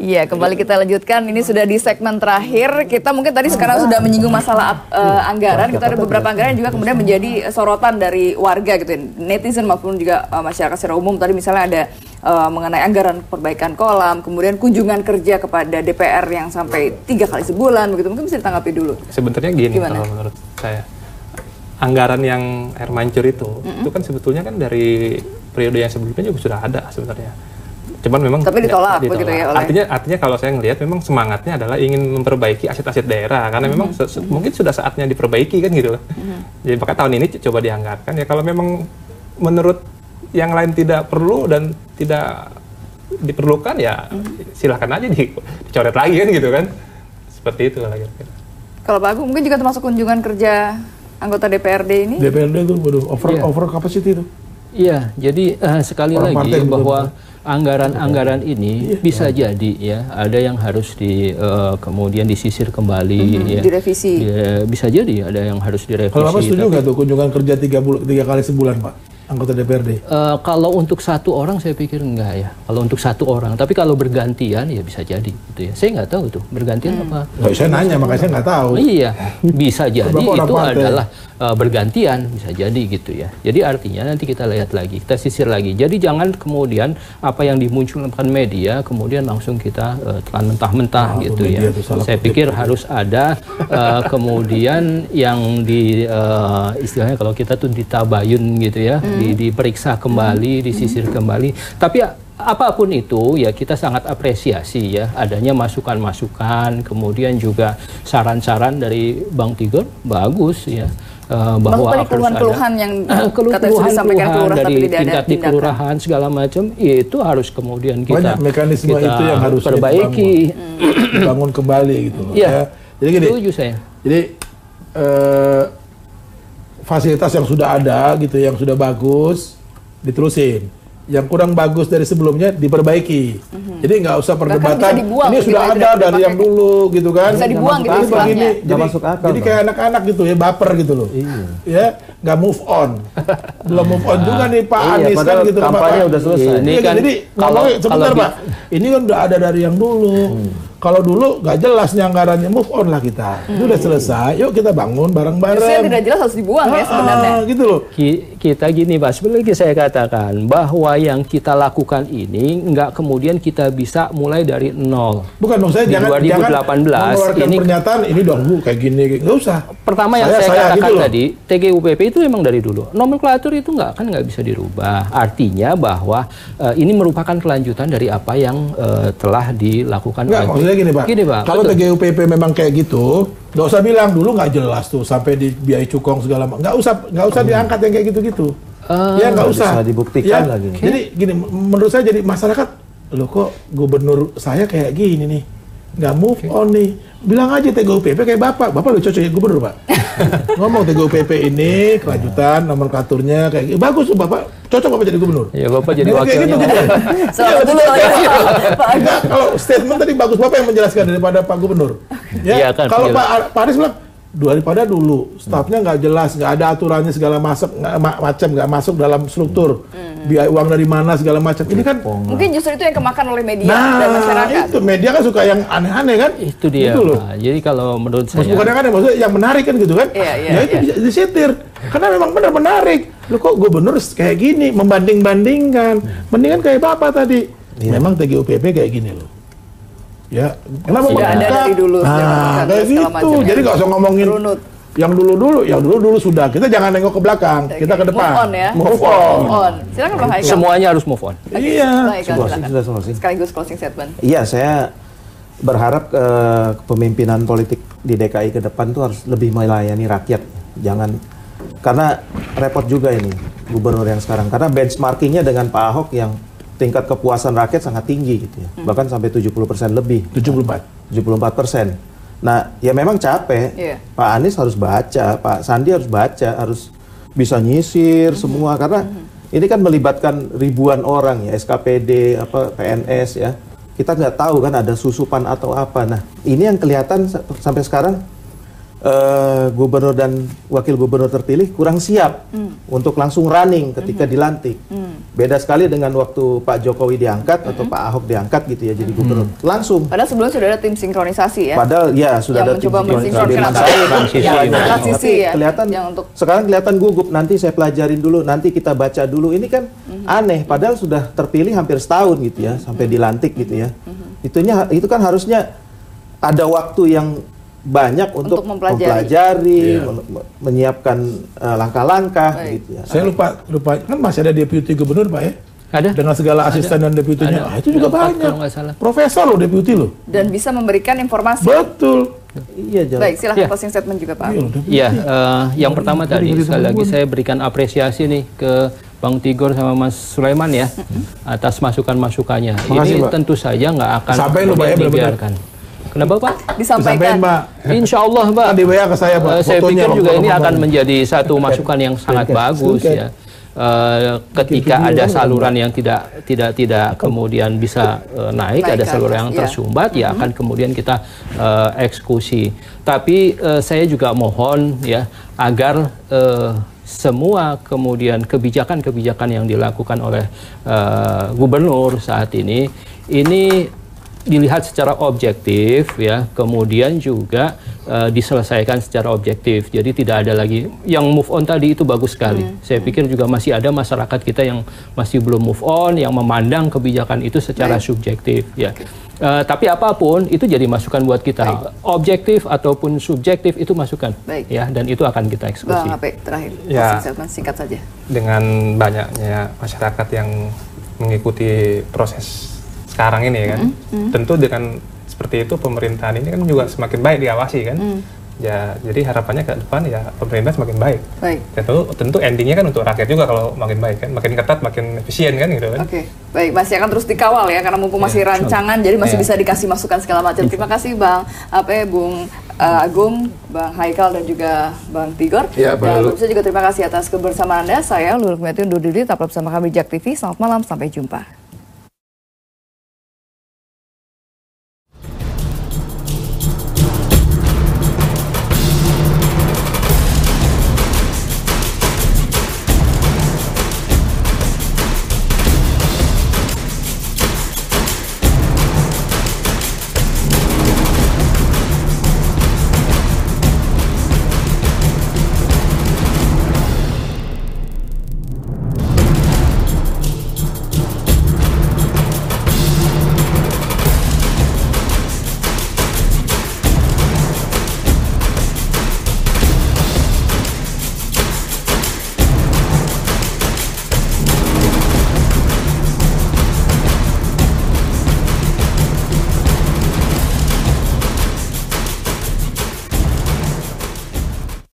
Iya, kembali kita lanjutkan. Ini sudah di segmen terakhir. Kita mungkin tadi sekarang sudah menyinggung masalah anggaran. Kita ada beberapa anggaran yang juga kemudian menjadi sorotan dari warga gitu, netizen maupun juga masyarakat secara umum. Tadi misalnya ada mengenai anggaran perbaikan kolam, kemudian kunjungan kerja kepada DPR yang sampai 3 kali sebulan begitu. Mungkin bisa ditanggapi dulu. Sebenarnya gini, gimana? Kalau menurut saya, anggaran yang air mancur itu kan sebetulnya kan dari periode yang sebelumnya juga sudah ada sebenarnya. Cuman memang tapi ditolak begitu ya oleh... Artinya kalau saya ngelihat memang semangatnya adalah ingin memperbaiki aset-aset daerah karena memang mungkin sudah saatnya diperbaiki kan gitu. Jadi maka tahun ini coba dianggarkan ya, kalau memang menurut yang lain tidak perlu dan tidak diperlukan ya silahkan aja dicoret lagi kan gitu kan. Seperti itu lah kira-kira. Kalau Pak Agung mungkin juga termasuk kunjungan kerja anggota DPRD ini? DPRD itu over capacity itu. Iya, jadi sekali lagi bahwa anggaran-anggaran ini bisa jadi ya ada yang harus kemudian disisir kembali, ya. Direvisi. Bisa jadi ada yang harus direvisi. Kalau Bapak setuju nggak tuh kunjungan kerja 3 kali sebulan, Pak? Anggota DPRD? Kalau untuk satu orang saya pikir enggak ya. Kalau untuk satu orang, tapi kalau bergantian ya bisa jadi gitu ya. Saya nggak tahu tuh bergantian apa. Saya nanya makanya saya nggak tahu. Iya, bisa jadi itu adalah bergantian, bisa jadi gitu ya. Jadi artinya nanti kita lihat lagi, kita sisir lagi. Jadi jangan kemudian apa yang dimunculkan media kemudian langsung kita telan mentah-mentah gitu ya. Saya pikir harus ada kemudian yang istilahnya kalau kita tuh ditabayun gitu ya. Diperiksa kembali, disisir kembali. Tapi apapun itu ya kita sangat apresiasi ya adanya masukan-masukan, kemudian juga saran-saran dari Bang Tigor bagus ya. Bahwa harus keluhan-keluhan yang keluhan dari tingkat di kelurahan segala macam itu harus kemudian kita mekanisme itu yang harus perbaiki, dibangun kembali gitu loh. Ya, jadi gini. Setuju saya. Jadi fasilitas yang sudah ada gitu, yang sudah bagus diterusin, yang kurang bagus dari sebelumnya diperbaiki. Jadi nggak usah perdebatan ini sudah ada dari yang dulu gitu kan, bisa dibuang gitu begini. Jadi kayak anak-anak gitu ya, baper gitu loh. Ya nggak move on, belum move on juga nih Pak Anies kan gitu. Kampanye udah selesai. Ini kan, jadi ngomongin sebentar Pak, ini kan udah ada dari yang dulu. Kalau dulu nggak jelas nih anggarannya, move on lah kita. Itu udah selesai, yuk kita bangun bareng-bareng. Justru yang tidak jelas harus dibuang ya sebenarnya. Gitu loh. Kita gini Pak, sebenarnya saya katakan bahwa yang kita lakukan ini nggak kemudian kita bisa mulai dari nol. Bukan dong, saya di jangan 2018 ini pernyataan ini dong kayak gini, nggak usah. Pertama yang saya katakan gitu tadi, TGUPP itu memang dari dulu. Nomenklatur itu nggak bisa dirubah. Artinya bahwa ini merupakan kelanjutan dari apa yang telah dilakukan. Gini Pak, kalau TGUPP memang kayak gitu, nggak usah bilang dulu nggak jelas tuh sampai di biaya cukong segala macam, nggak usah diangkat yang kayak gitu-gitu. Ya nggak usah. Bisa dibuktikan ya, lagi. Jadi gini, menurut saya jadi masyarakat, loh kok gubernur saya kayak gini nih, nggak move on nih. Bilang aja TGUPP kayak bapak udah cocok ya gubernur Pak. Ngomong TGUPP ini kelanjutan nomenklaturnya kayak gitu. Bagus tuh Bapak, cocok Bapak jadi gubernur. Ya Bapak jadi wakilnya. Selamat dulu ya. Kalau statement tadi bagus Bapak yang menjelaskan daripada Pak Gubernur. Ya, kan, kalau Pak Anies bilang daripada dulu stafnya nggak jelas, nggak ada aturannya segala macam, nggak masuk dalam struktur. Biaya uang dari mana segala macam. Ini kan mungkin justru itu yang kemakan oleh media dan masyarakat. Itu media kan suka yang aneh-aneh kan. Itu dia. Gitu loh. Jadi kalau menurut saya bukan yang aneh, maksudnya yang menarik kan gitu kan. Ya itu bisa disetir. Karena memang benar menarik. Lu kok gubernur kayak gini membanding-bandingkan. Mendingan kayak Bapak tadi. Memang TGUPP kayak gini loh. Ya, kenapa sudah ada dari dulu. Kayak gitu. Jadi nggak usah ngomongin yang dulu sudah. Kita jangan nengok ke belakang, kita ke depan. Move on ya. Move on. Silakan Bang Haikal. Semuanya harus move on. Iya. Sekaligus closing statement. Iya, saya berharap kepemimpinan politik di DKI ke depan tuh harus lebih melayani rakyat. Jangan, karena repot juga ini gubernur yang sekarang. Karena benchmarkingnya dengan Pak Ahok yang tingkat kepuasan rakyat sangat tinggi gitu ya. Bahkan sampai 70% lebih. 74%. Nah, ya memang capek. Pak Anies harus baca, Pak Sandi harus baca, harus bisa nyisir semua karena ini kan melibatkan ribuan orang ya, SKPD, PNS ya. Kita nggak tahu kan ada susupan atau apa. Nah, ini yang kelihatan sampai sekarang gubernur dan wakil gubernur terpilih kurang siap untuk langsung running ketika dilantik. Beda sekali dengan waktu Pak Jokowi diangkat atau Pak Ahok diangkat gitu ya jadi gubernur. Langsung. Padahal sebelumnya sudah ada tim sinkronisasi ya. Padahal ya sudah ada tim mensinkronkan transisi ya. Kelihatan sekarang kelihatan gugup. Nanti saya pelajarin dulu, nanti kita baca dulu. Ini kan aneh. Padahal sudah terpilih hampir setahun gitu ya, sampai dilantik gitu ya. Itu kan harusnya ada waktu yang banyak untuk mempelajari, menyiapkan langkah-langkah gitu ya. Saya lupa kan masih ada deputi gubernur Pak ya? Ada. Dengan segala asisten dan deputinya. Itu juga banyak. Profesor loh deputi loh. Dan bisa memberikan informasi. Betul. Iya, jelas. Baik, silahkan closing statement juga Pak. Iya, yang pertama tadi sekali lagi saya berikan apresiasi nih ke Bang Tigor sama Mas Sulaiman ya atas masukan-masukannya. Ini tentu saja nggak akan dibiarkan. Kenapa Pak? Disampaikan Mbak. Insya Allah Mbak. Di WA ke saya Pak. Saya pikir juga ini akan menjadi satu masukan yang sangat bagus ya. Ketika ada saluran yang tidak kemudian bisa naik, ada saluran yang tersumbat, ya akan kemudian kita eksekusi. Tapi saya juga mohon ya agar semua kemudian kebijakan-kebijakan yang dilakukan oleh gubernur saat ini dilihat secara objektif ya, kemudian juga diselesaikan secara objektif. Jadi tidak ada lagi yang move on tadi itu bagus sekali. Saya pikir juga masih ada masyarakat kita yang masih belum move on, yang memandang kebijakan itu secara subjektif ya. Tapi apapun itu jadi masukan buat kita. Objektif ataupun subjektif itu masukan ya, dan itu akan kita eksekusi. Bang Ape, terakhir ya, singkat saja. Dengan banyaknya masyarakat yang mengikuti proses sekarang ini kan, tentu dengan seperti itu pemerintahan ini kan juga semakin baik diawasi kan. Ya, jadi harapannya ke depan ya pemerintah semakin baik. Tentu endingnya kan untuk rakyat juga kalau makin baik kan, makin ketat, makin efisien kan gitu kan. Oke, baik, masih akan terus dikawal ya karena mumpung masih rancangan, jadi masih bisa dikasih masukan segala macam. Terima kasih Bang Ape, Bung Agung, Bang Haikal dan juga Bang Tigor. Dan saya juga terima kasih atas kebersamaan Anda. Saya Lulu Kemiati undur diri, tetap bersama kami Jak TV. Selamat malam, sampai jumpa.